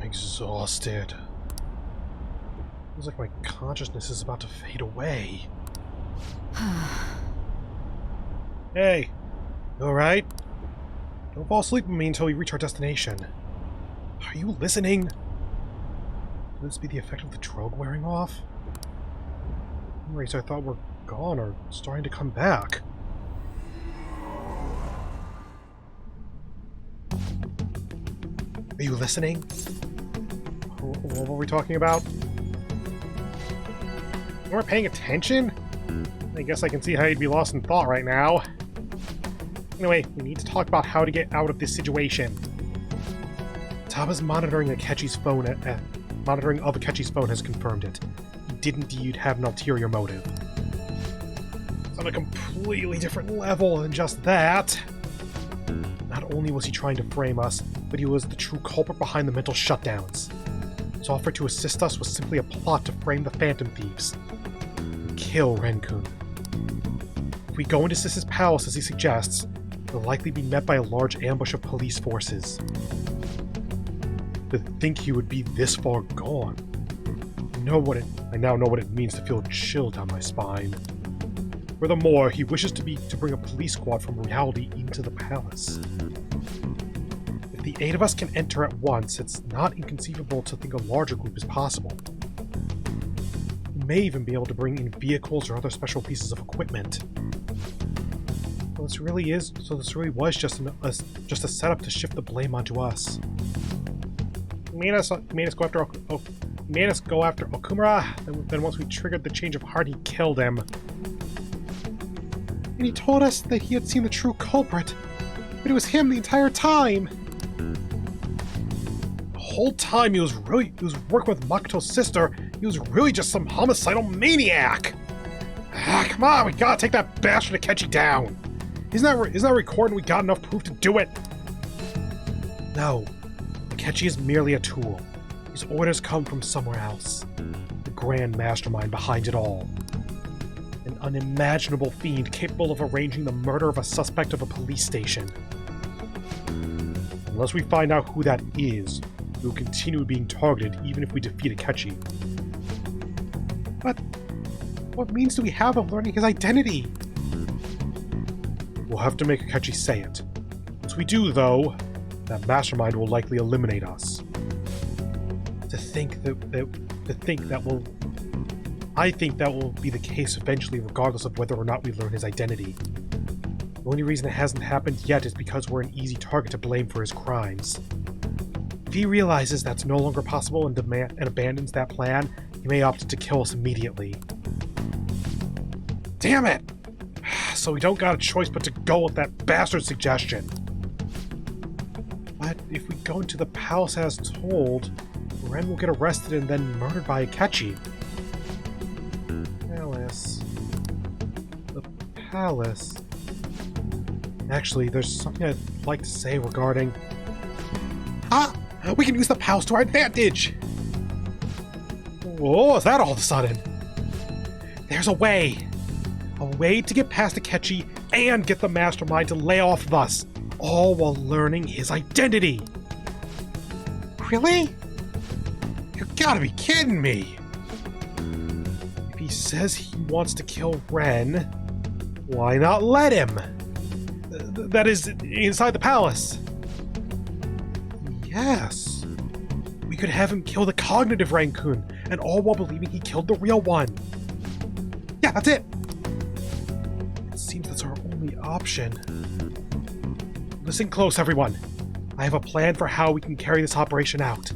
exhausted. Feels like my consciousness is about to fade away. Hey, you alright? Don't fall asleep with me until we reach our destination. Are you listening? Could this be the effect of the drug wearing off? Memories I thought were gone are starting to come back. Are you listening? What were we talking about? You weren't paying attention? I guess I can see how you'd be lost in thought right now. Anyway, we need to talk about how to get out of this situation. Taba's monitoring Akechi's phone monitoring of Akechi's phone has confirmed it. He did indeed have an ulterior motive. It's on a completely different level than just that. Not only was he trying to frame us, but he was the true culprit behind the mental shutdowns. His offer to assist us was simply a plot to frame the Phantom Thieves. Kill Renkun. If we go into Sis's palace as he suggests, we'll likely be met by a large ambush of police forces. To think he would be this far gone. I now know what it means to feel a chill down my spine. Furthermore, he wishes to bring a police squad from reality into the palace. If the 8 of us can enter at once, it's not inconceivable to think a larger group is possible. We may even be able to bring in vehicles or other special pieces of equipment. So this really was just a setup to shift the blame onto us. He made us go after Okumura, then once we triggered the change of heart, he killed him. And he told us that he had seen the true culprit, but it was him the entire time. The whole time he was working with Makoto's sister, he was really just some homicidal maniac. Come on, we gotta take that bastard Akechi down. Isn't that recording we got enough proof to do it? No. Akechi is merely a tool. His orders come from somewhere else. The grand mastermind behind it all. An unimaginable fiend capable of arranging the murder of a suspect of a police station. Unless we find out who that is, we will continue being targeted even if we defeat Akechi. But what means do we have of learning his identity? We'll have to make Akechi say it. Once we do, though, that mastermind will likely eliminate us. I think that will be the case eventually, regardless of whether or not we learn his identity. The only reason it hasn't happened yet is because we're an easy target to blame for his crimes. If he realizes that's no longer possible and abandons that plan, he may opt to kill us immediately. Damn it! So we don't got a choice but to go with that bastard suggestion. But if we go into the palace as told, Ren will get arrested and then murdered by Akechi. The palace. Actually, there's something I'd like to say regarding... We can use the palace to our advantage! What was that all of a sudden? There's a way! A way to get past Akechi and get the mastermind to lay off of us, all while learning his identity! Really? You gotta be kidding me! If he says he wants to kill Ren, why not let him? That is, inside the palace. Yes. We could have him kill the cognitive Renkun, and all while believing he killed the real one. Yeah, that's it! It seems that's our only option. Listen close, everyone. I have a plan for how we can carry this operation out.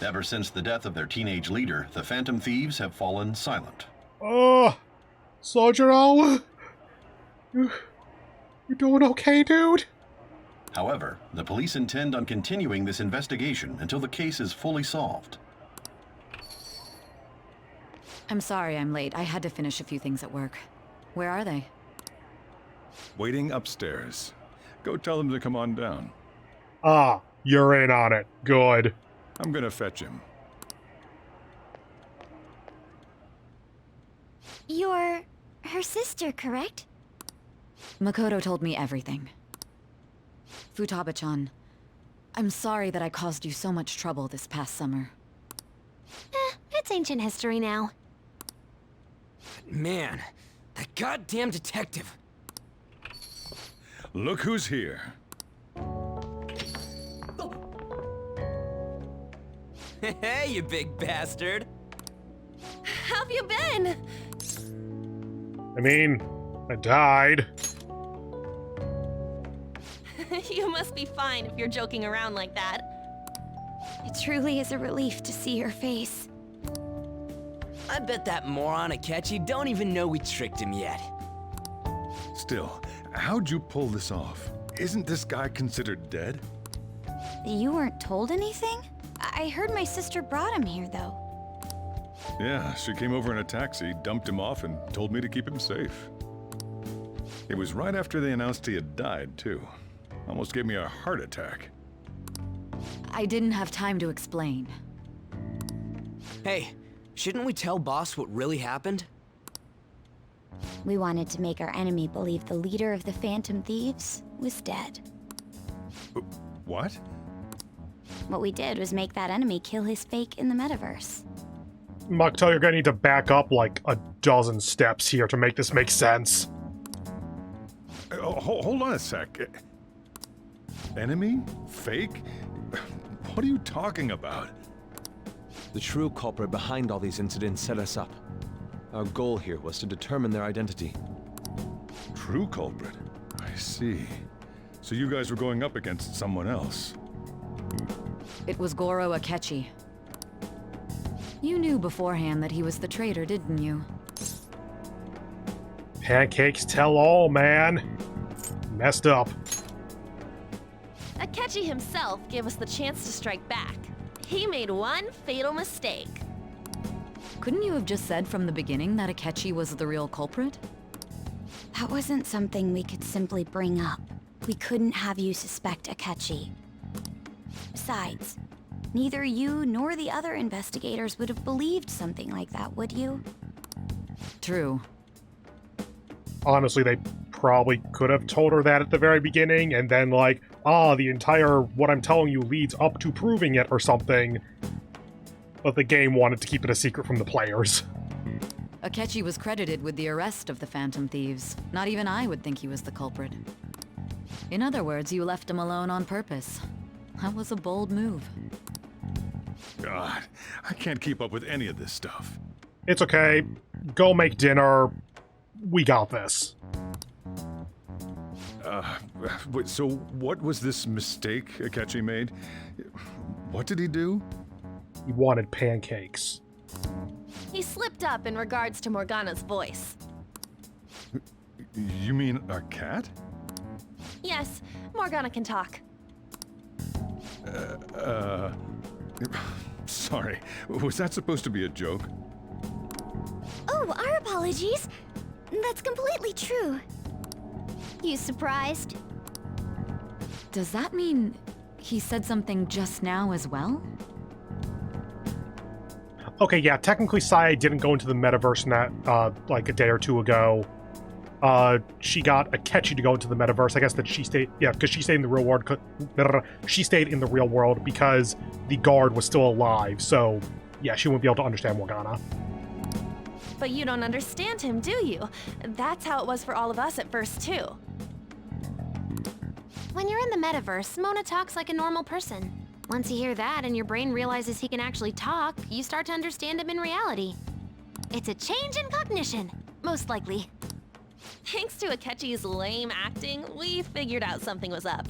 Ever since the death of their teenage leader, the Phantom Thieves have fallen silent. Sojiro? You doing okay, dude? However, the police intend on continuing this investigation until the case is fully solved. I'm sorry I'm late. I had to finish a few things at work. Where are they? Waiting upstairs. Go tell them to come on down. You're in on it. Good. I'm gonna fetch him. You're her sister, correct? Makoto told me everything. Futaba-chan, I'm sorry that I caused you so much trouble this past summer. It's ancient history now. Man, that goddamn detective. Look who's here. Hey, you big bastard. How have you been? I mean, I died. You must be fine if you're joking around like that. It truly is a relief to see your face. I bet that moron Akechi don't even know we tricked him yet. Still, how'd you pull this off? Isn't this guy considered dead? You weren't told anything? I heard my sister brought him here, though. Yeah, she came over in a taxi, dumped him off, and told me to keep him safe. It was right after they announced he had died, too. Almost gave me a heart attack. I didn't have time to explain. Hey, shouldn't we tell boss what really happened? We wanted to make our enemy believe the leader of the Phantom Thieves was dead. What? What we did was make that enemy kill his fake in the metaverse. Makoto, you're gonna need to back up like a dozen steps here to make this make sense. Hold on a sec. Enemy? Fake? What are you talking about? The true culprit behind all these incidents set us up. Our goal here was to determine their identity. True culprit? I see. So you guys were going up against someone else. It was Goro Akechi. You knew beforehand that he was the traitor, didn't you? Pancakes tell all, man. Messed up. Akechi himself gave us the chance to strike back. He made one fatal mistake. Couldn't you have just said from the beginning that Akechi was the real culprit? That wasn't something we could simply bring up. We couldn't have you suspect Akechi. Besides, neither you nor the other investigators would have believed something like that, would you? True. Honestly, they probably could have told her that at the very beginning, and then like, the entire what I'm telling you leads up to proving it or something. But the game wanted to keep it a secret from the players. Akechi was credited with the arrest of the Phantom Thieves. Not even I would think he was the culprit. In other words, you left him alone on purpose. That was a bold move. God, I can't keep up with any of this stuff. It's okay. Go make dinner. We got this. Wait, so what was this mistake Akechi made? What did he do? He wanted pancakes. He slipped up in regards to Morgana's voice. You mean our cat? Yes, Morgana can talk. Sorry, was that supposed to be a joke? Oh, our apologies. That's completely true. You surprised? Does that mean he said something just now as well? Okay, yeah, technically Sai didn't go into the metaverse in that, like a day or two ago. She got Akechi to go into the metaverse. I guess that she stayed, yeah, because she stayed in the real world. She stayed in the real world because the guard was still alive. So, yeah, she wouldn't be able to understand Morgana. But you don't understand him, do you? That's how it was for all of us at first, too. When you're in the metaverse, Mona talks like a normal person. Once you hear that and your brain realizes he can actually talk, you start to understand him in reality. It's a change in cognition, most likely. Thanks to Akechi's lame acting, we figured out something was up.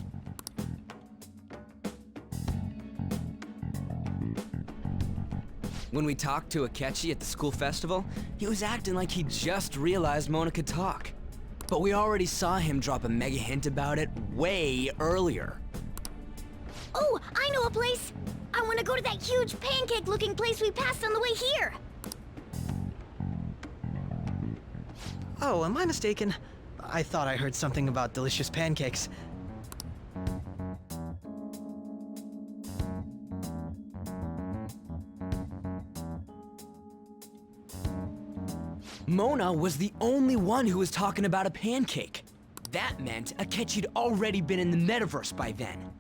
When we talked to Akechi at the school festival, he was acting like he just realized Mona could talk. But we already saw him drop a mega hint about it way earlier. Oh, I know a place! I want to go to that huge pancake-looking place we passed on the way here! Oh, am I mistaken? I thought I heard something about delicious pancakes. Mona was the only one who was talking about a pancake. That meant Akechi'd already been in the metaverse by then.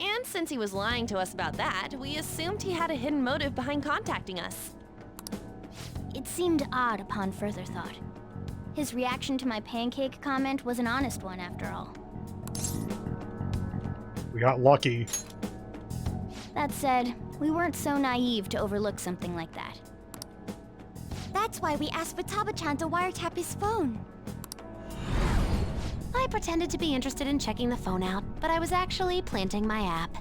And since he was lying to us about that, we assumed he had a hidden motive behind contacting us. It seemed odd upon further thought. His reaction to my pancake comment was an honest one, after all. We got lucky. That said, we weren't so naive to overlook something like that. That's why we asked Futaba-chan to wiretap his phone. I pretended to be interested in checking the phone out, but I was actually planting my app.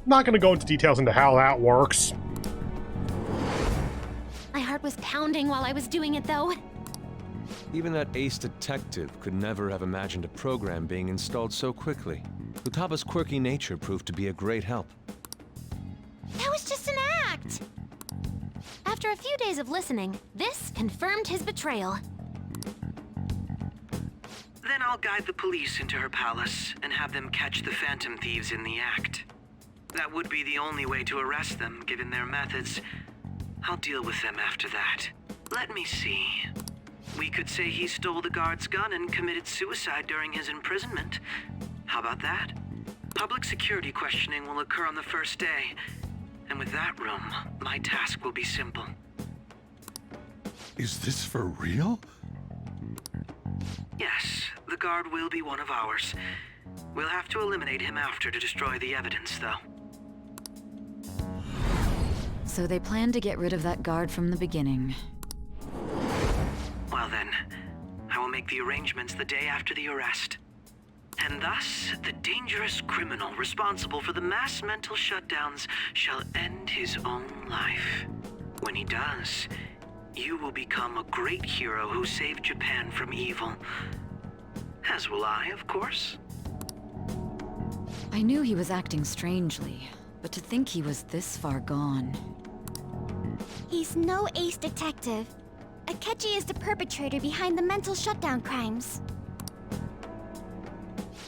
Not gonna go into details into how that works. My heart was pounding while I was doing it, though. Even that ace detective could never have imagined a program being installed so quickly. Futaba's quirky nature proved to be a great help. That was just an act! After a few days of listening, this confirmed his betrayal. Then I'll guide the police into her palace and have them catch the Phantom Thieves in the act. That would be the only way to arrest them, given their methods. I'll deal with them after that. Let me see. We could say he stole the guard's gun and committed suicide during his imprisonment. How about that? Public security questioning will occur on the first day. And with that room, my task will be simple. Is this for real? Yes, the guard will be one of ours. We'll have to eliminate him after to destroy the evidence, though. So they planned to get rid of that guard from the beginning. Well then, I will make the arrangements the day after the arrest. And thus, the dangerous criminal responsible for the mass mental shutdowns shall end his own life. When he does, you will become a great hero who saved Japan from evil. As will I, of course. I knew he was acting strangely, but to think he was this far gone. He's no ace detective. Akechi is the perpetrator behind the mental shutdown crimes.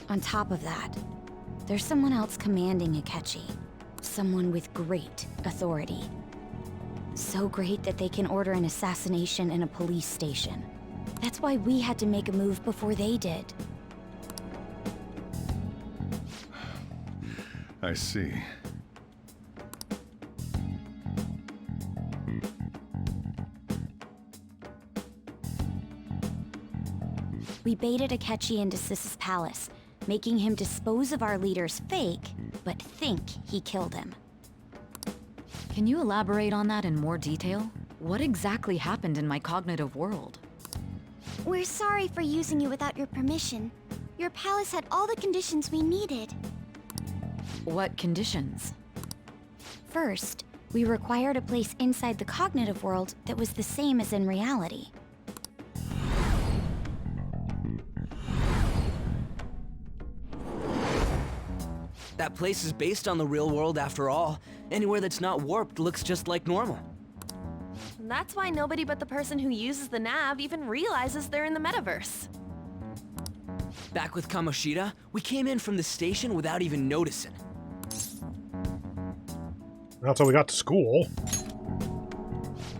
On top of that, there's someone else commanding Akechi. Someone with great authority. So great that they can order an assassination in a police station. That's why we had to make a move before they did. I see. We baited Akechi into Sis's palace, making him dispose of our leader's fake, but think he killed him. Can you elaborate on that in more detail? What exactly happened in my cognitive world? We're sorry for using you without your permission. Your palace had all the conditions we needed. What conditions? First, we required a place inside the cognitive world that was the same as in reality. That place is based on the real world after all. Anywhere that's not warped looks just like normal. And that's why nobody but the person who uses the nav even realizes they're in the metaverse. Back with Kamoshida, we came in from the station without even noticing. That's how we got to school.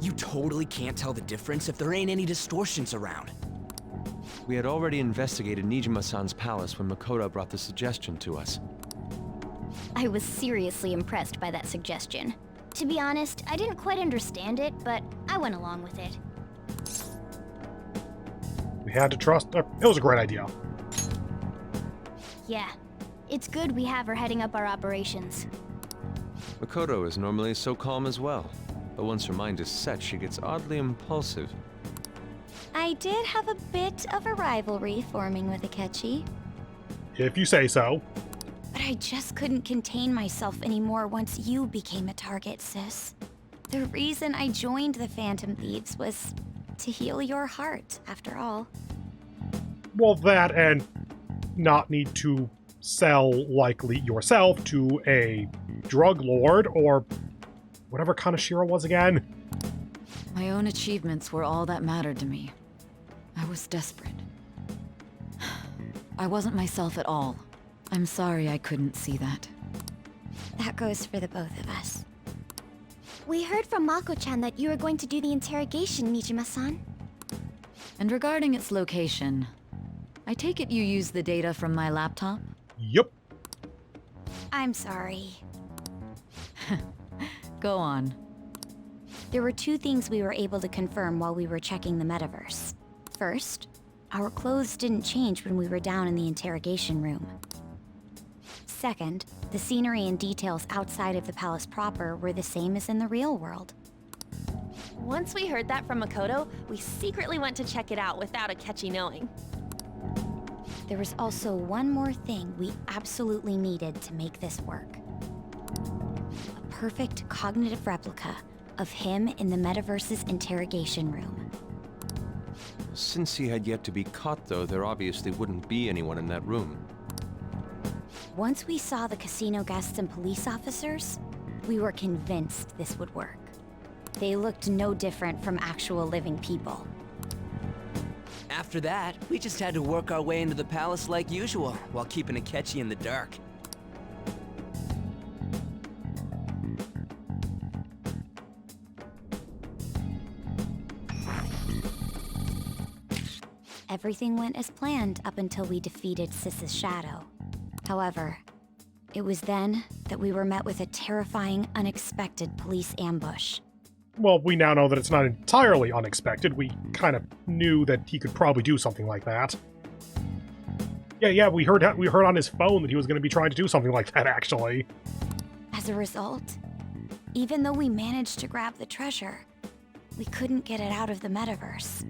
You totally can't tell the difference if there ain't any distortions around. We had already investigated Nijima-san's palace when Makoto brought the suggestion to us. I was seriously impressed by that suggestion. To be honest, I didn't quite understand it, but I went along with it. We had to trust. It was a great idea. Yeah, it's good we have her heading up our operations. Makoto is normally so calm as well, but once her mind is set, she gets oddly impulsive. I did have a bit of a rivalry forming with Akechi. If you say so. But I just couldn't contain myself anymore once you became a target, sis. The reason I joined the Phantom Thieves was to heal your heart, after all. Well, that and not need to sell, likely, yourself to a drug lord or whatever Kaneshiro was again. My own achievements were all that mattered to me. I was desperate. I wasn't myself at all. I'm sorry I couldn't see that. That goes for the both of us. We heard from Mako-chan that you were going to do the interrogation, Nijima-san. And regarding its location, I take it you used the data from my laptop? Yup. I'm sorry. Go on. There were two things we were able to confirm while we were checking the metaverse. First, our clothes didn't change when we were down in the interrogation room. Second, the scenery and details outside of the palace proper were the same as in the real world. Once we heard that from Makoto, we secretly went to check it out without Akechi knowing. There was also one more thing we absolutely needed to make this work. A perfect cognitive replica of him in the metaverse's interrogation room. Since he had yet to be caught, though, there obviously wouldn't be anyone in that room. Once we saw the casino guests and police officers, we were convinced this would work. They looked no different from actual living people. After that, we just had to work our way into the palace like usual, while keeping Akechi in the dark. Everything went as planned up until we defeated Sis's shadow. However, it was then that we were met with a terrifying, unexpected police ambush. Well, we now know that it's not entirely unexpected. We kind of knew that he could probably do something like that. Yeah, we heard on his phone that he was going to be trying to do something like that, actually. As a result, even though we managed to grab the treasure, we couldn't get it out of the metaverse.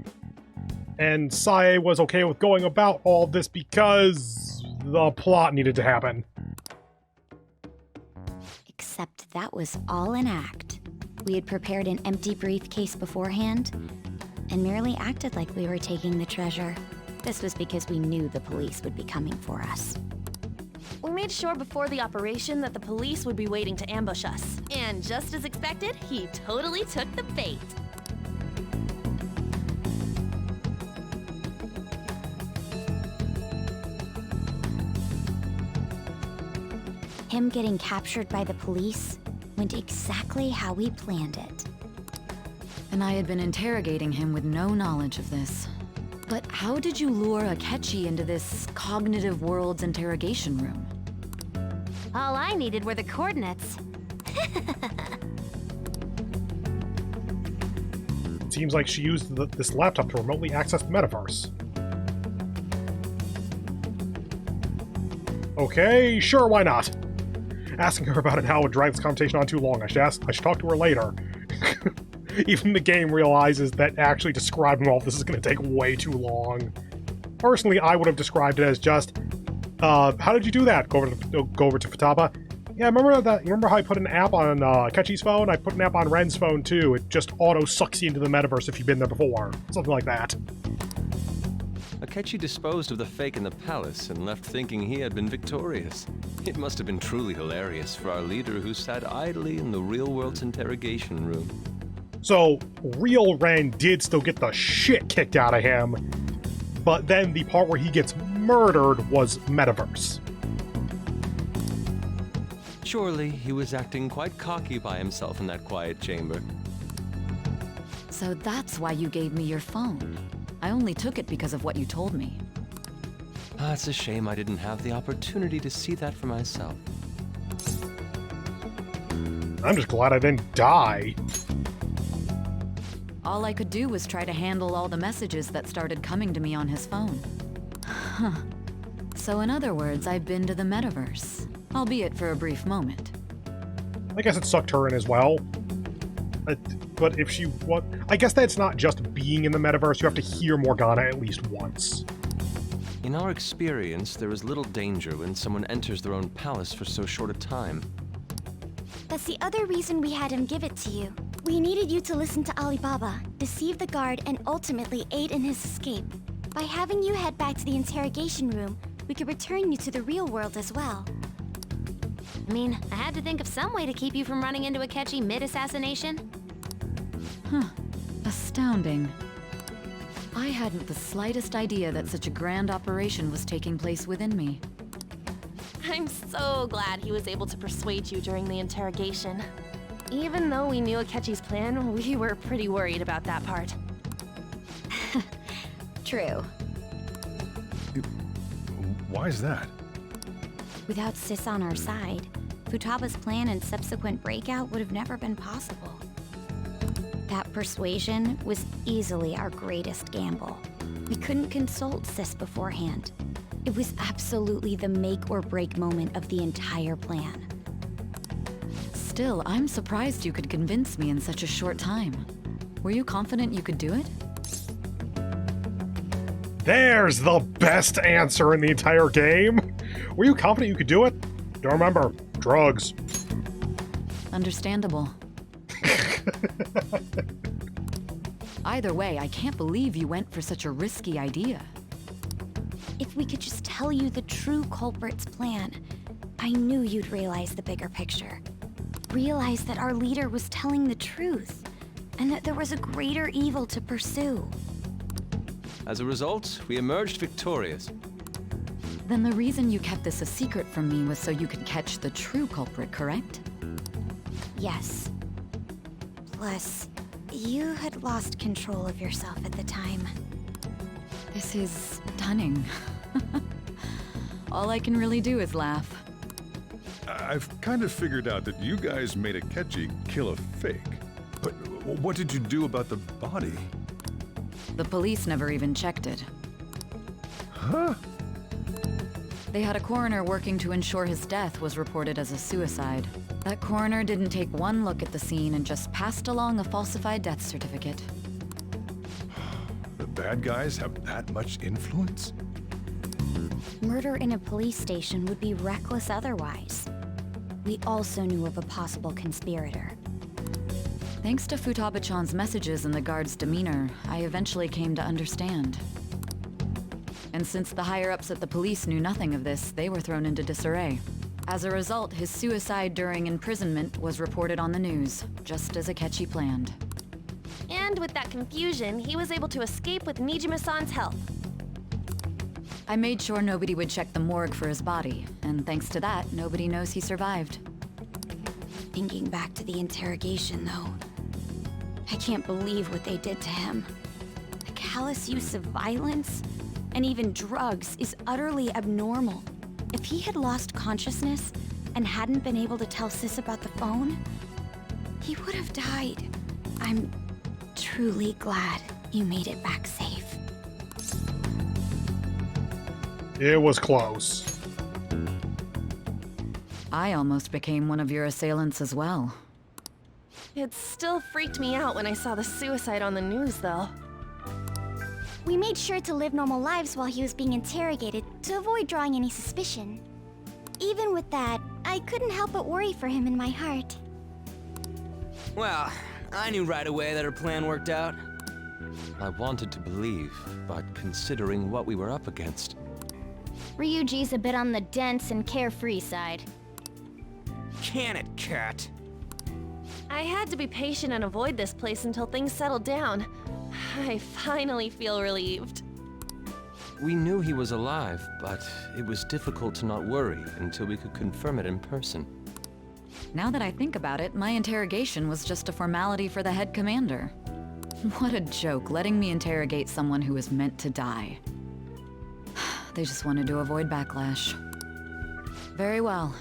And Sae was okay with going about all this because the plot needed to happen. Except that was all an act. We had prepared an empty briefcase beforehand, and merely acted like we were taking the treasure. This was because we knew the police would be coming for us. We made sure before the operation that the police would be waiting to ambush us. And just as expected, he totally took the bait. Him getting captured by the police went exactly how we planned it. And I had been interrogating him with no knowledge of this. But how did you lure Akechi into this cognitive world's interrogation room? All I needed were the coordinates. It seems like she used this laptop to remotely access the metaverse. Okay, sure, why not? Asking her about it now would drag this conversation on too long. I should talk to her later. Even the game realizes that actually describing all this is going to take way too long. Personally, I would have described it as just, how did you do that? Go over to Futaba. Yeah, remember that? You remember how I put an app on Akechi's phone? I put an app on Ren's phone too. It just auto sucks you into the metaverse if you've been there before. Something like that. Akechi disposed of the fake in the palace and left thinking he had been victorious. It must have been truly hilarious for our leader who sat idly in the real world's interrogation room. So, real Ren did still get the shit kicked out of him, but then the part where he gets murdered was metaverse. Surely he was acting quite cocky by himself in that quiet chamber. So that's why you gave me your phone. I only took it because of what you told me. It's a shame I didn't have the opportunity to see that for myself. I'm just glad I didn't die. All I could do was try to handle all the messages that started coming to me on his phone. Huh. So in other words, I've been to the metaverse, albeit for a brief moment. I guess it sucked her in as well. But if she... I guess that's not just being in the metaverse, you have to hear Morgana at least once. In our experience, there is little danger when someone enters their own palace for so short a time. That's the other reason we had him give it to you. We needed you to listen to Alibaba, deceive the guard, and ultimately aid in his escape. By having you head back to the interrogation room, we could return you to the real world as well. I mean, I had to think of some way to keep you from running into Akechi mid-assassination. Huh. Astounding. I hadn't the slightest idea that such a grand operation was taking place within me. I'm so glad he was able to persuade you during the interrogation. Even though we knew Akechi's plan, we were pretty worried about that part. True. Why's that? Without Sis on our side, Futaba's plan and subsequent breakout would have never been possible. That persuasion was easily our greatest gamble. We couldn't consult Sis beforehand. It was absolutely the make or break moment of the entire plan. Still, I'm surprised you could convince me in such a short time. Were you confident you could do it? There's the best answer in the entire game! Were you confident you could do it? Don't remember. Drugs. Understandable. Either way, I can't believe you went for such a risky idea. If we could just tell you the true culprit's plan, I knew you'd realize the bigger picture. Realize that our leader was telling the truth, and that there was a greater evil to pursue. As a result, we emerged victorious. Then the reason you kept this a secret from me was so you could catch the true culprit, correct? Yes. Plus, you had lost control of yourself at the time. This is stunning. All I can really do is laugh. I've kind of figured out that you guys made Akechi kill a fake. But what did you do about the body? The police never even checked it. Huh? They had a coroner working to ensure his death was reported as a suicide. That coroner didn't take one look at the scene and just passed along a falsified death certificate. The bad guys have that much influence? Murder in a police station would be reckless otherwise. We also knew of a possible conspirator. Thanks to Futaba-chan's messages and the guard's demeanor, I eventually came to understand. And since the higher-ups at the police knew nothing of this, they were thrown into disarray. As a result, his suicide during imprisonment was reported on the news, just as Akechi planned. And with that confusion, he was able to escape with Nijima-san's help. I made sure nobody would check the morgue for his body, and thanks to that, nobody knows he survived. Thinking back to the interrogation, though, I can't believe what they did to him. The callous use of violence, and even drugs, is utterly abnormal. If he had lost consciousness and hadn't been able to tell Sis about the phone, he would have died. I'm truly glad you made it back safe. It was close. I almost became one of your assailants as well. It still freaked me out when I saw the suicide on the news, though. We made sure to live normal lives while he was being interrogated to avoid drawing any suspicion. Even with that, I couldn't help but worry for him in my heart. Well, I knew right away that her plan worked out. I wanted to believe, but considering what we were up against... Ryuji's a bit on the dense and carefree side. Can it, cat? I had to be patient and avoid this place until things settled down. I finally feel relieved. We knew he was alive, but it was difficult to not worry until we could confirm it in person. Now that I think about it, my interrogation was just a formality for the head commander. What a joke, letting me interrogate someone who was meant to die. They just wanted to avoid backlash. Very well.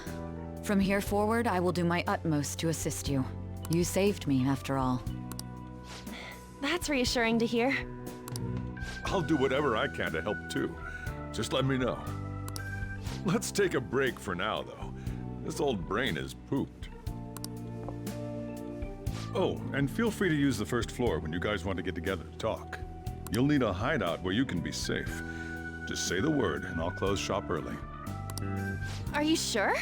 From here forward, I will do my utmost to assist you. You saved me, after all. That's reassuring to hear. I'll do whatever I can to help too. Just let me know. Let's take a break for now, though. This old brain is pooped. Oh, and feel free to use the first floor when you guys want to get together to talk. You'll need a hideout where you can be safe. Just say the word, and I'll close shop early. Are you sure?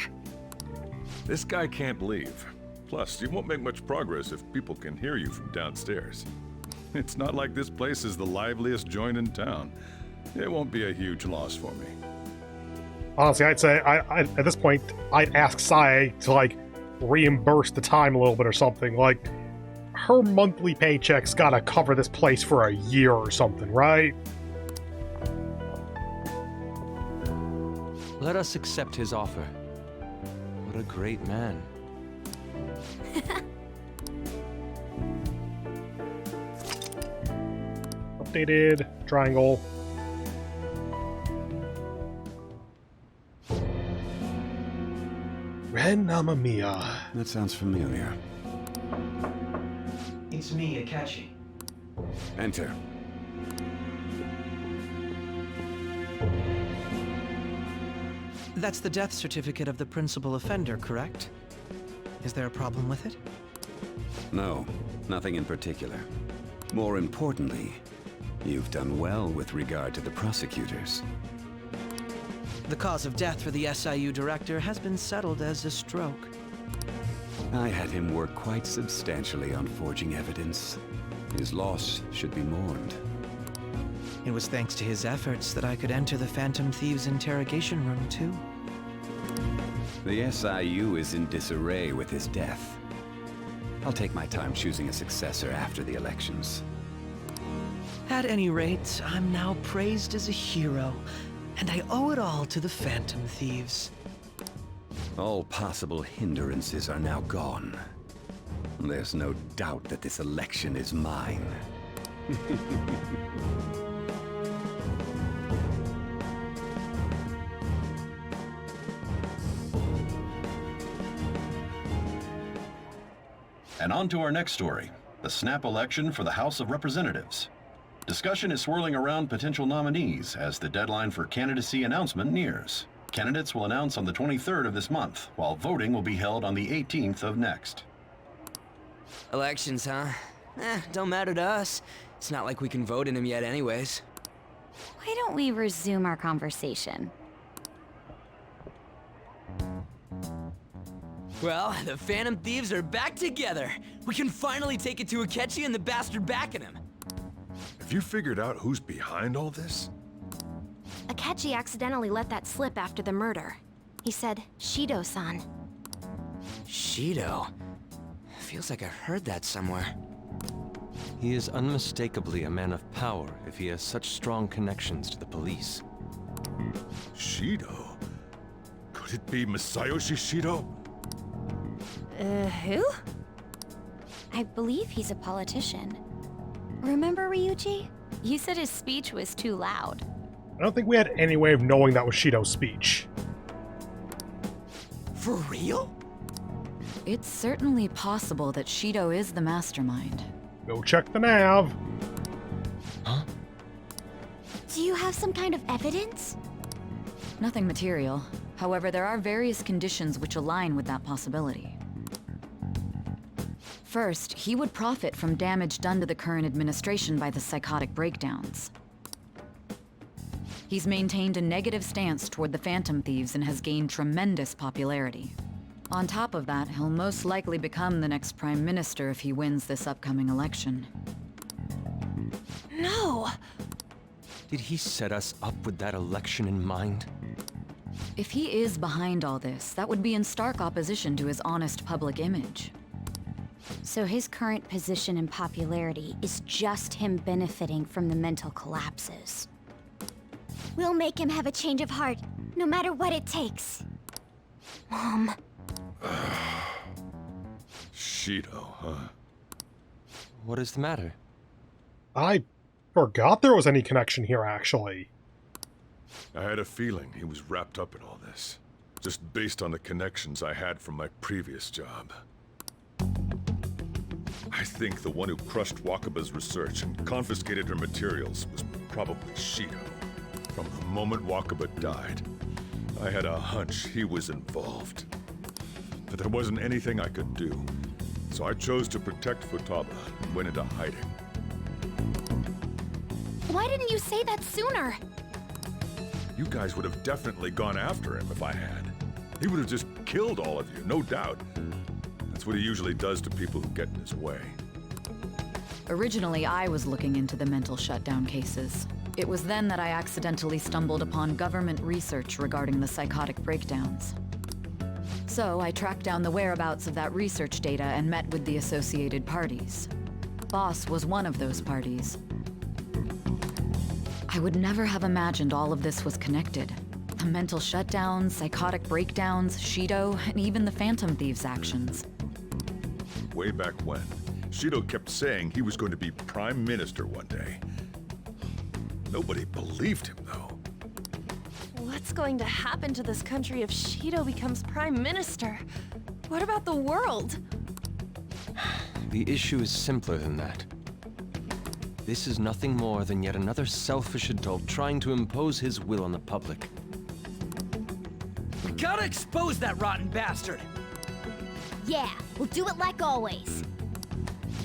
This guy can't leave. Plus, you won't make much progress if people can hear you from downstairs. It's not like this place is the liveliest joint in town. It won't be a huge loss for me. Honestly, I'd say, at this point, I'd ask Sae to, like, reimburse the time a little bit or something. Like, her monthly paycheck's gotta cover this place for a year or something, right? Let us accept his offer. What a great man. Updated triangle. Ren Namamiya. That sounds familiar. It's me, Akechi. Enter. That's the death certificate of the principal offender, correct? Is there a problem with it? No, nothing in particular. More importantly, you've done well with regard to the prosecutors. The cause of death for the SIU director has been settled as a stroke. I had him work quite substantially on forging evidence. His loss should be mourned. It was thanks to his efforts that I could enter the Phantom Thieves' interrogation room, too. The SIU is in disarray with his death. I'll take my time choosing a successor after the elections. At any rate, I'm now praised as a hero, and I owe it all to the Phantom Thieves. All possible hindrances are now gone. There's no doubt that this election is mine. And on to our next story, the snap election for the House of Representatives. Discussion is swirling around potential nominees as the deadline for candidacy announcement nears. Candidates will announce on the 23rd of this month, while voting will be held on the 18th of next. Elections, huh? Don't matter to us. It's not like we can vote in them yet anyways. Why don't we resume our conversation? Well, the Phantom Thieves are back together. We can finally take it to Akechi and the bastard backing him. Have you figured out who's behind all this? Akechi accidentally let that slip after the murder. He said, Shido-san. Shido? Feels like I've heard that somewhere. He is unmistakably a man of power if he has such strong connections to the police. Shido? Could it be Masayoshi Shido? Who? I believe he's a politician. Remember, Ryuji? You said his speech was too loud. I don't think we had any way of knowing that was Shido's speech. For real? It's certainly possible that Shido is the mastermind. Go check the nav. Huh? Do you have some kind of evidence? Nothing material. However, there are various conditions which align with that possibility. First, he would profit from damage done to the current administration by the psychotic breakdowns. He's maintained a negative stance toward the Phantom Thieves and has gained tremendous popularity. On top of that, he'll most likely become the next Prime Minister if he wins this upcoming election. No! Did he set us up with that election in mind? If he is behind all this, that would be in stark opposition to his honest public image. So his current position and popularity is just him benefiting from the mental collapses. We'll make him have a change of heart, no matter what it takes. Mom. Shido, huh? What is the matter? I forgot there was any connection here, actually. I had a feeling he was wrapped up in all this, just based on the connections I had from my previous job. I think the one who crushed Wakaba's research and confiscated her materials was probably Shido. From the moment Wakaba died, I had a hunch he was involved. But there wasn't anything I could do, so I chose to protect Futaba and went into hiding. Why didn't you say that sooner? You guys would have definitely gone after him if I had. He would have just killed all of you, no doubt. That's what he usually does to people who get in his way. Originally, I was looking into the mental shutdown cases. It was then that I accidentally stumbled upon government research regarding the psychotic breakdowns. So I tracked down the whereabouts of that research data and met with the associated parties. Boss was one of those parties. I would never have imagined all of this was connected. The mental shutdowns, psychotic breakdowns, Shido, and even the Phantom Thieves' actions. Way back when, Shido kept saying he was going to be Prime Minister one day. Nobody believed him, though. What What's going to happen to this country if Shido becomes Prime Minister? What about the world? The issue is simpler than that. This is nothing more than yet another selfish adult trying to impose his will on the public. We gotta expose that rotten bastard! Yeah, we'll do it like always.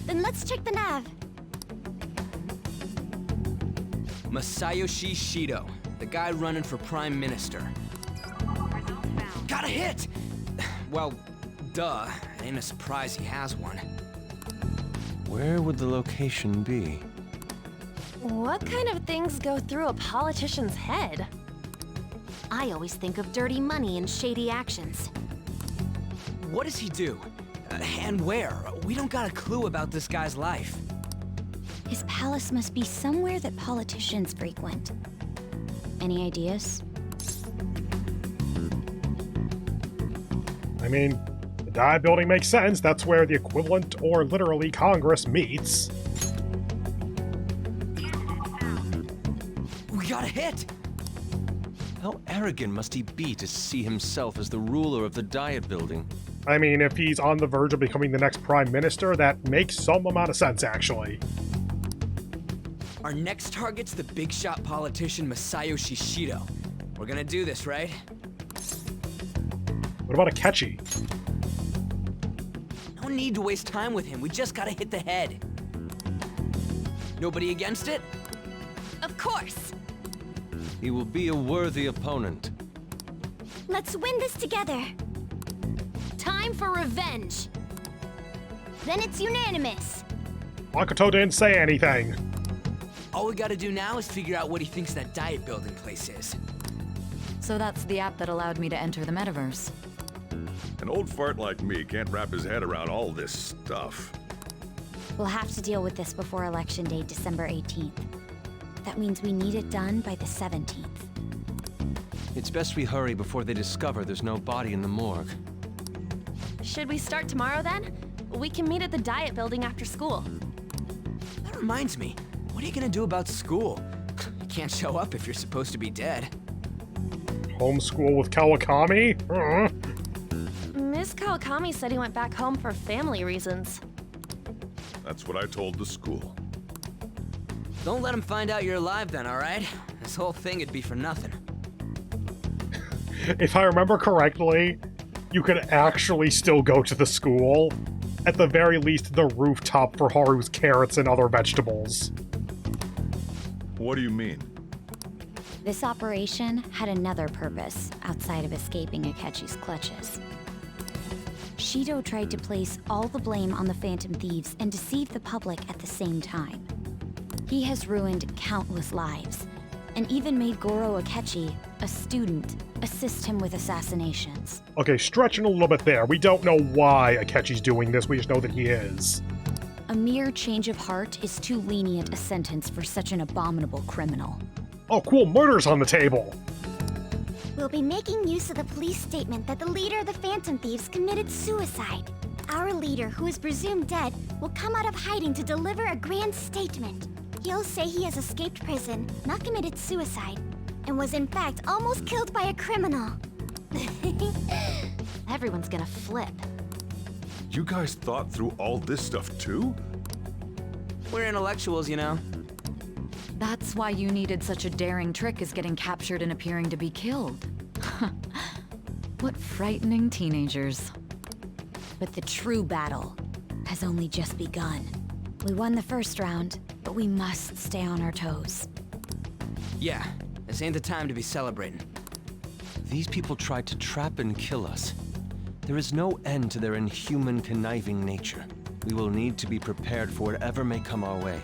Then let's check the nav. Masayoshi Shido, the guy running for Prime Minister. Got a hit! Well, duh. Ain't a surprise he has one. Where would the location be? What kind of things go through a politician's head? I always think of dirty money and shady actions. What does he do? And where? We don't got a clue about this guy's life. His palace must be somewhere that politicians frequent. Any ideas? I mean, the Diet Building makes sense. That's where the equivalent, or literally Congress, meets. We got a hit! How arrogant must he be to see himself as the ruler of the Diet Building? I mean, if he's on the verge of becoming the next Prime Minister, that makes some amount of sense, actually. Our next target's the big shot politician Masayoshi Shido. We're gonna do this, right? What about Akechi? No need to waste time with him. We just gotta hit the head. Nobody against it? Of course! He will be a worthy opponent. Let's win this together. Time for revenge! Then it's unanimous. Makoto didn't say anything. All we gotta do now is figure out what he thinks that Diet Building place is. So that's the app that allowed me to enter the metaverse. An old fart like me can't wrap his head around all this stuff. We'll have to deal with this before Election Day, December 18th. That means we need it done by the 17th. It's best we hurry before they discover there's no body in the morgue. Should we start tomorrow then? We can meet at the Diet Building after school. That reminds me, what are you gonna do about school? You can't show up if you're supposed to be dead. Homeschool with Kawakami? Miss Kawakami said he went back home for family reasons. That's what I told the school. Don't let him find out you're alive then, alright? This whole thing would be for nothing. If I remember correctly, you could actually still go to the school. At the very least, the rooftop for Haru's carrots and other vegetables. What do you mean? This operation had another purpose outside of escaping Akechi's clutches. Shido tried to place all the blame on the Phantom Thieves and deceive the public at the same time. He has ruined countless lives, and even made Goro Akechi, a student, assist him with assassinations. Okay, stretching a little bit there. We don't know why Akechi's doing this, we just know that he is. A mere change of heart is too lenient a sentence for such an abominable criminal. Oh cool, murder's on the table! We'll be making use of the police statement that the leader of the Phantom Thieves committed suicide. Our leader, who is presumed dead, will come out of hiding to deliver a grand statement. He'll say he has escaped prison, not committed suicide, and was in fact almost killed by a criminal. Everyone's gonna flip. You guys thought through all this stuff too? We're intellectuals, you know. That's why you needed such a daring trick as getting captured and appearing to be killed. What frightening teenagers. But the true battle has only just begun. We won the first round, but we must stay on our toes. Yeah, this ain't the time to be celebrating. These people tried to trap and kill us. There is no end to their inhuman, conniving nature. We will need to be prepared for whatever may come our way.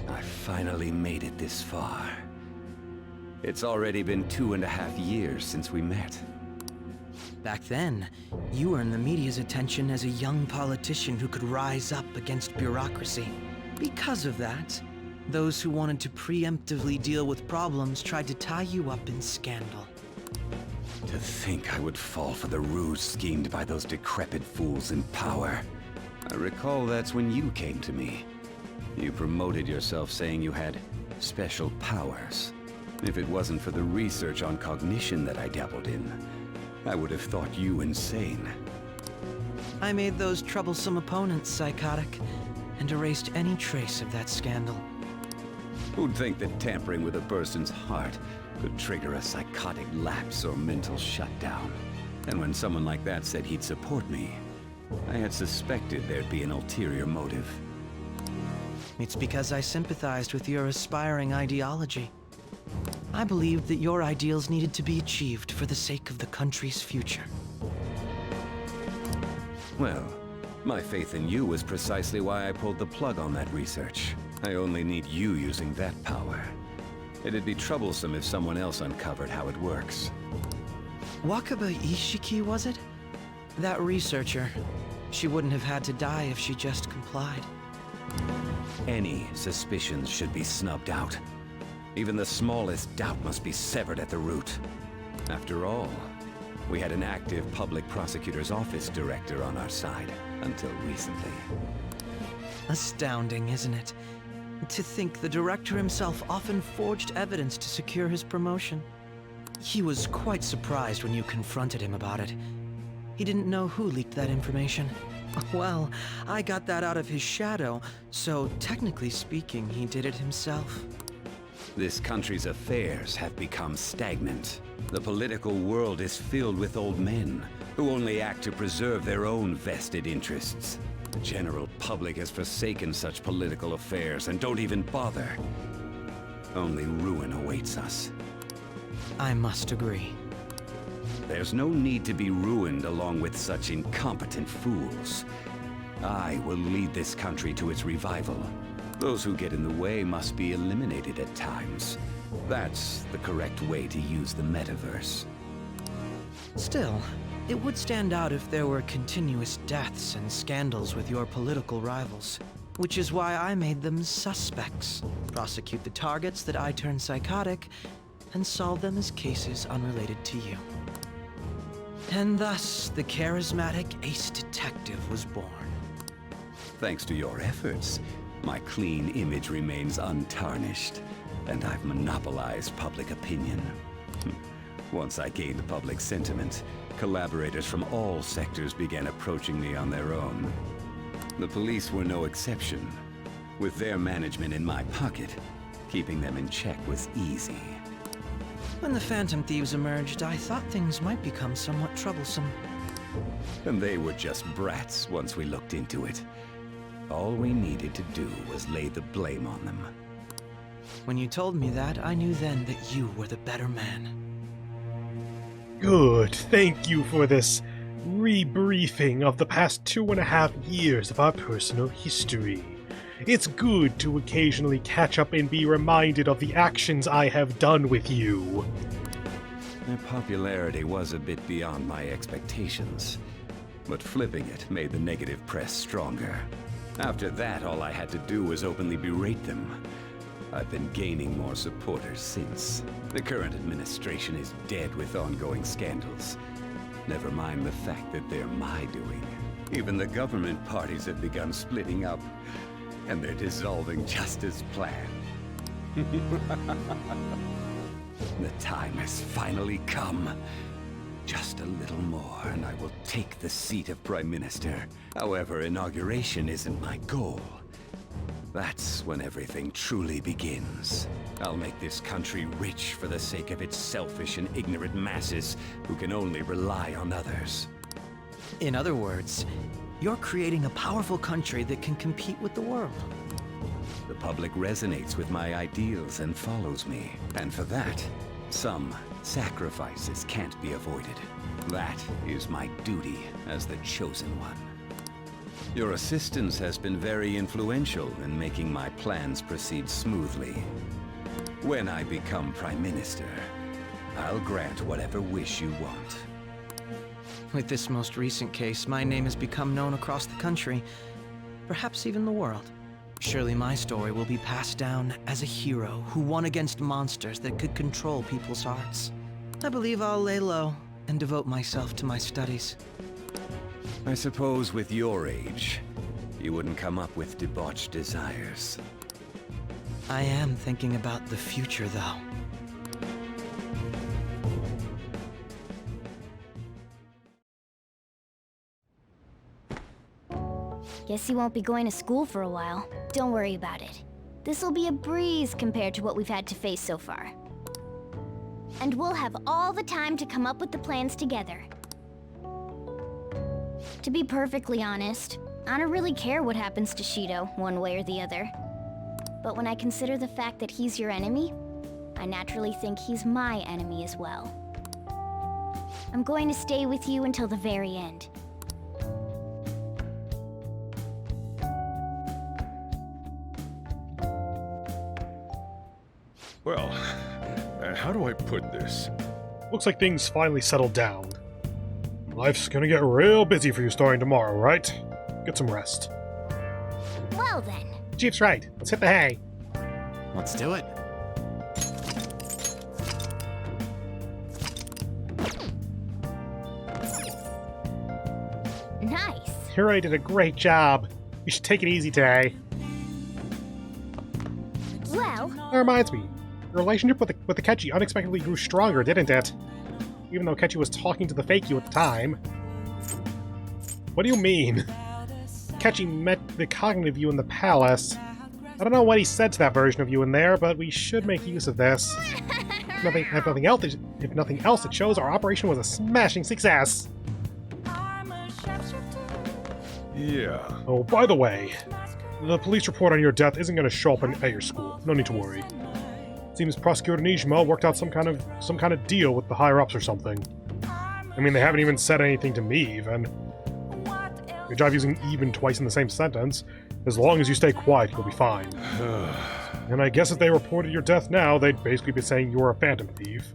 I finally made it this far. It's already been 2.5 years since we met. Back then, you earned the media's attention as a young politician who could rise up against bureaucracy. Because of that, those who wanted to preemptively deal with problems tried to tie you up in scandal. To think I would fall for the ruse schemed by those decrepit fools in power. I recall that's when you came to me. You promoted yourself saying you had special powers. If it wasn't for the research on cognition that I dabbled in, I would have thought you insane. I made those troublesome opponents psychotic, and erased any trace of that scandal. Who'd think that tampering with a person's heart could trigger a psychotic lapse or mental shutdown? And when someone like that said he'd support me, I had suspected there'd be an ulterior motive. It's because I sympathized with your aspiring ideology. I believed that your ideals needed to be achieved for the sake of the country's future. Well, my faith in you was precisely why I pulled the plug on that research. I only need you using that power. It'd be troublesome if someone else uncovered how it works. Wakaba Ishiki, was it? That researcher. She wouldn't have had to die if she just complied. Any suspicions should be snubbed out. Even the smallest doubt must be severed at the root. After all, we had an active public prosecutor's office director on our side, until recently. Astounding, isn't it? To think the director himself often forged evidence to secure his promotion. He was quite surprised when you confronted him about it. He didn't know who leaked that information. Well, I got that out of his shadow, so technically speaking, he did it himself. This country's affairs have become stagnant. The political world is filled with old men who only act to preserve their own vested interests. The general public has forsaken such political affairs and don't even bother. Only ruin awaits us. I must agree. There's no need to be ruined along with such incompetent fools. I will lead this country to its revival. Those who get in the way must be eliminated at times. That's the correct way to use the metaverse. Still, it would stand out if there were continuous deaths and scandals with your political rivals. Which is why I made them suspects. Prosecute the targets that I turn psychotic, and solve them as cases unrelated to you. And thus, the charismatic ace detective was born. Thanks to your efforts, my clean image remains untarnished, and I've monopolized public opinion. Once I gained public sentiment, collaborators from all sectors began approaching me on their own. The police were no exception. With their management in my pocket, keeping them in check was easy. When the Phantom Thieves emerged, I thought things might become somewhat troublesome. And they were just brats once we looked into it. All we needed to do was lay the blame on them. When you told me that, I knew then that you were the better man. Good. Thank you for this rebriefing of the past 2.5 years of our personal history. It's good to occasionally catch up and be reminded of the actions I have done with you. Their popularity was a bit beyond my expectations, but flipping it made the negative press stronger. After that, all I had to do was openly berate them. I've been gaining more supporters since. The current administration is dead with ongoing scandals. Never mind the fact that they're my doing. Even the government parties have begun splitting up, and they're dissolving just as planned. The time has finally come. Just a little more, and I will take the seat of Prime Minister. However, inauguration isn't my goal. That's when everything truly begins. I'll make this country rich for the sake of its selfish and ignorant masses who can only rely on others. In other words, you're creating a powerful country that can compete with the world. The public resonates with my ideals and follows me. And for that, some sacrifices can't be avoided. That is my duty as the chosen one. Your assistance has been very influential in making my plans proceed smoothly. When I become Prime Minister, I'll grant whatever wish you want. With this most recent case, my name has become known across the country, perhaps even the world. Surely my story will be passed down as a hero who won against monsters that could control people's hearts. I believe I'll lay low and devote myself to my studies. I suppose with your age, you wouldn't come up with debauched desires. I am thinking about the future, though. Guess you won't be going to school for a while. Don't worry about it. This'll be a breeze compared to what we've had to face so far. And we'll have all the time to come up with the plans together. To be perfectly honest, I don't really care what happens to Shido, one way or the other. But when I consider the fact that he's your enemy, I naturally think he's my enemy as well. I'm going to stay with you until the very end. Well, how do I put this? Looks like things finally settled down. Life's gonna get real busy for you starting tomorrow, right? Get some rest. Well then. Chief's right. Let's hit the hay. Let's do it. Nice. Hiro did a great job. You should take it easy today. Well, That reminds me. Your relationship with the Ketchi unexpectedly grew stronger, didn't it? Even though Ketchi was talking to the fake you at the time. What do you mean? Ketchi met the cognitive you in the palace. I don't know what he said to that version of you in there, but we should make use of this. If nothing else, it shows our operation was a smashing success. Yeah. Oh, by the way, the police report on your death isn't going to show up at your school. No need to worry. Seems Prosecutor Nijima worked out some kind of deal with the higher-ups or something. I mean, they haven't even said anything to me, even. Good job using even twice in the same sentence. As long as you stay quiet, you'll be fine. And I guess if they reported your death now, they'd basically be saying you were a phantom thief.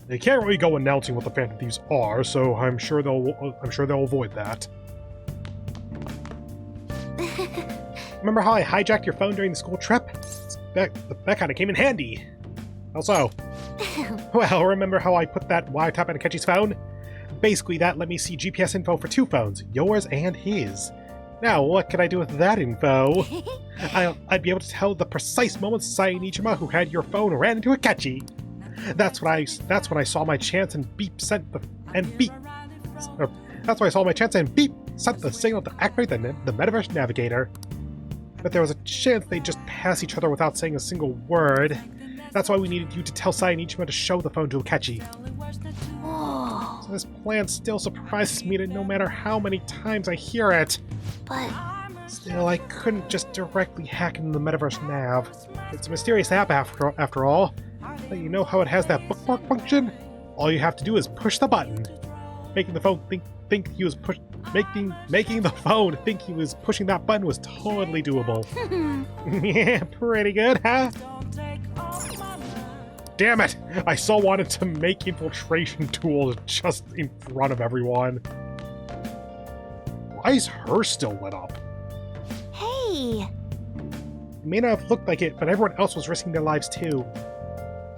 They can't really go announcing what the phantom thieves are, so I'm sure they'll avoid that. Remember how I hijacked your phone during the school trip? That kind of came in handy. How so? Well, remember how I put that wiretap on Akechi's phone? Basically, that let me see GPS info for 2 phones, yours and his. Now, what could I do with that info? I'd be able to tell the precise moment Sai Nijima, who had your phone, ran into Akechi. That's when I saw my chance and beep sent the signal to activate the Metaverse Navigator. But there was a chance they'd just pass each other without saying a single word. That's why we needed you to tell Sai Nijima to show the phone to Akechi. So this plan still surprises me no matter how many times I hear it. but Still, I couldn't just directly hack into the Metaverse Nav. It's a mysterious app after all. But you know how it has that bookmark function? All you have to do is push the button. Making the phone think he was making the phone think he was pushing that button was totally doable. Yeah, pretty good, huh? Damn it! I so wanted to make infiltration tools just in front of everyone. Why is hers still lit up? hey, It may not have looked like it, but everyone else was risking their lives too.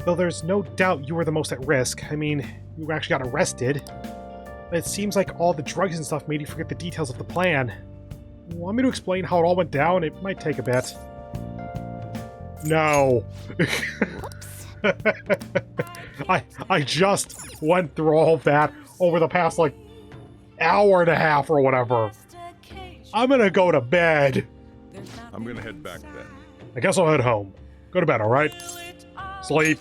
Though there's no doubt you were the most at risk. I mean, you actually got arrested. But it seems like all the drugs and stuff made you forget the details of the plan. Want me to explain how it all went down? It might take a bit. No. I just went through all of that over the past, like, hour and a half or whatever. I'm gonna go to bed. I'm gonna head back then. I guess I'll head home. Go to bed, alright? Sleep.